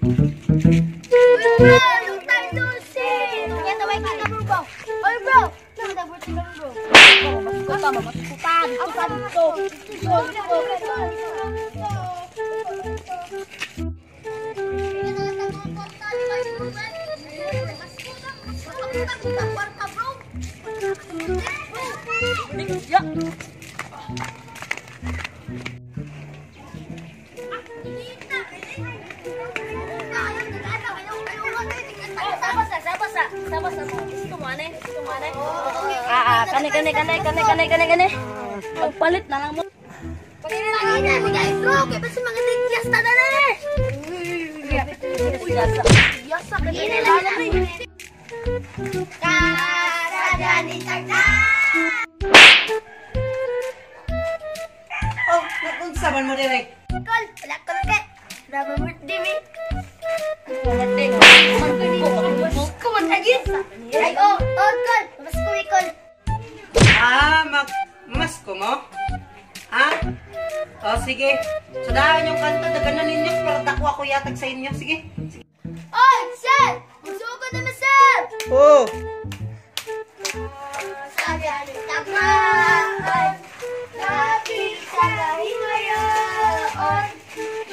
Bro, long time no see. Kaya tawag kita bro. Oy bro, nagdabot ka bro. Matukutan. Kani. Pagpalit na lang mo. Pagpalit na guys, bro. Kaya basta mga tigyas na na eh. Yasa ka na. Karadani tagda. Oh, nakunsaban mo direk. Kol, wala ko na kay. Rama birthday me. Birthday ko. Kuman lagi. Ay, oh, kol. Mas kol. Masko mo? Ha? O, sige. Sadahan yung kanta, daganan ninyo para dako ako yatag sa inyo. Sige. Oy, sir! Magsuko naman, sir! Oo. Sabi ano tapan, lapit sa hingayon,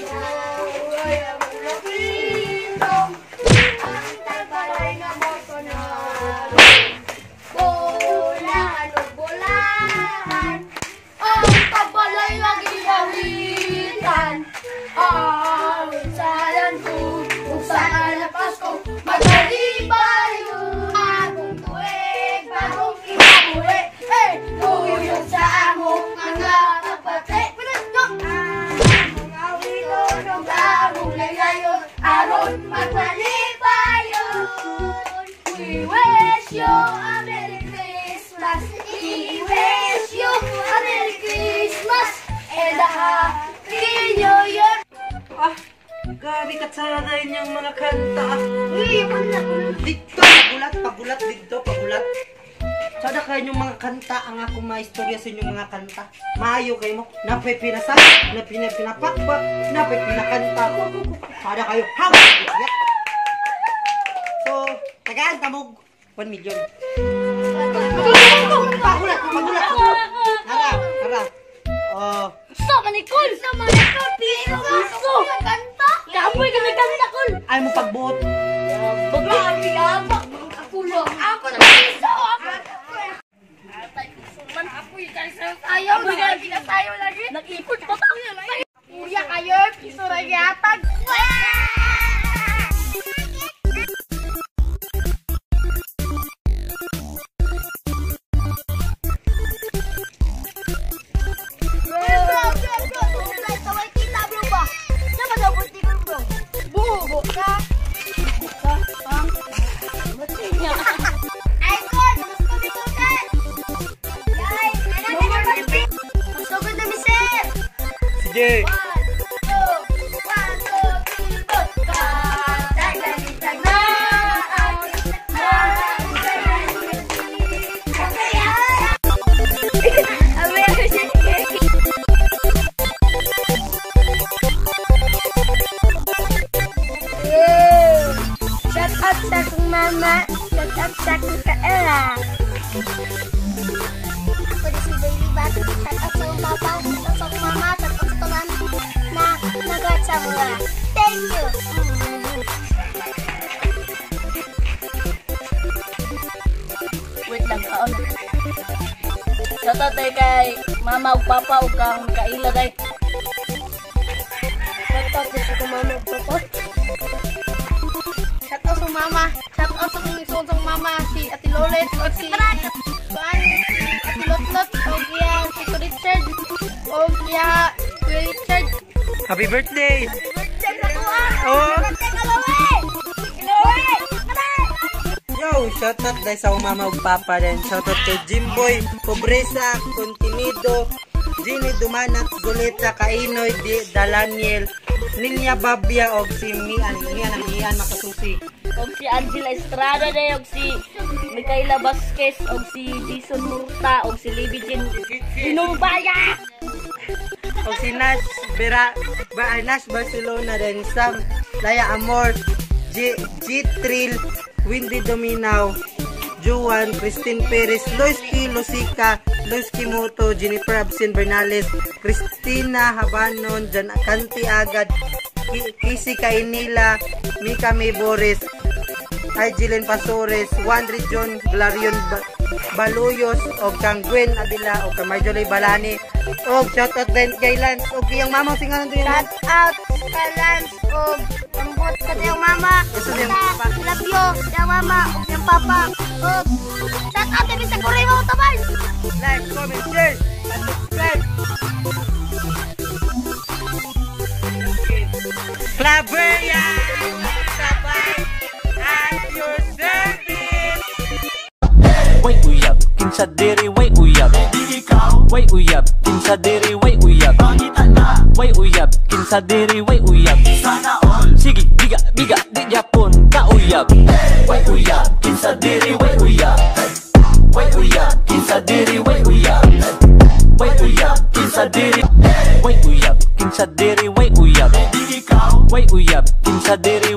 naway ang lapito, ang tagalay na moto na bolahan o bolahan, ang tagalay na giyawitan, ang salan ko, kung saan na Pasko, magaliban yung agong tuwig, bagong kinabuhi, tuyong sa among mga kapatid. Ang awilo ng among layayon, aron magpalibayon. We wish you a Merry Christmas, we wish you a Merry Christmas, and a Happy New Year. Gabi katsada yung mga kanta. Uy, yaman na. Dito, pagulat dito. Sada kayo yung mga kanta, ang akong mga istorya sa inyong mga kanta. Maayo kayo mo, napay pinasal, napay pinapakbak, napay pinakanta. Sada kayo, hawak! So, tagaan tamog 1 million. Pagulat. Hara. Sama ni Kol! Piso! Kanta! Kapoy ka nagkanta, Kol! Ay mo pagbuot. Grabe yapak! Akulo! Ako na piso! Apoy guys! Tayo lagi! Nag-ipot pa tayo lagi! Uya kayo! Piso na yatag! Sige. Shout out sa kong mama, shout out sa kong kaela. Ako na si Bailey Bat, shout out sa kong papa, shout out sa kong mama, shout out sa tulan na nagat sa mga. Thank you! Wait lang kaon. Shout out kay mama ug papa ug kang kaila day. Shout out sa kong mama ug papa. Shout out sa mama. Shout out sa kong mama, si Ate Lolet o si Ate Lotlot o si Richard o Richard. Happy birthday! Birthday sa tuwa! Oh! Birthday ka Lowe! Lowe! Yo, shoutout dahil sa mama ug papa din. Shoutout kay Jimboy, Pobresa, Contenido, Ginny Dumanat, Goleta, Kainoy, Dalaniel, Ninya Babia og si Mian Makasusi. Og si Angela Estrada day og si Micaela Vasquez og si Jason Murta og si Libby Jean Inumbaya. O si Nash Barcelona din, Sam Laya Amor, G-Trill, Windy Dominao, Juan, Christine Perez, Loiski Losica, Loiski Moto, Jennifer Absin Bernales, Cristina Habanon, Jan Kanti Agad, Kisi Kainila, Mika May Boris, Arjelen Pasores, Juan Region, Glarion Baluyos, o kang Gwen Adila, o kang Marjorie Balani, o shoutout din kay Lance, o kayang mama, singalan din yun. Shoutout kay Lance, o ambot ka yung mama. Gusto yung papa. Love you, yung mama, o yung papa. O shoutout din sa Korea mo, tabay. Like, comment, share, and subscribe. Claveria! Sabay at your service! Way uyab, kinsa diri way uyab. Di ikaw, way uyab, kinsa diri way uyab. Pangita na, way uyab, kinsa diri way uyab. Sana all, sige biga biga di Japon ka uyab. Way uyab, kinsa diri way uyab. Way uyab, kinsa diri way uyab. Way uyab, kinsa diri. Way uyab, kinsa diri way uyab. Di ikaw, way uyab, kinsa diri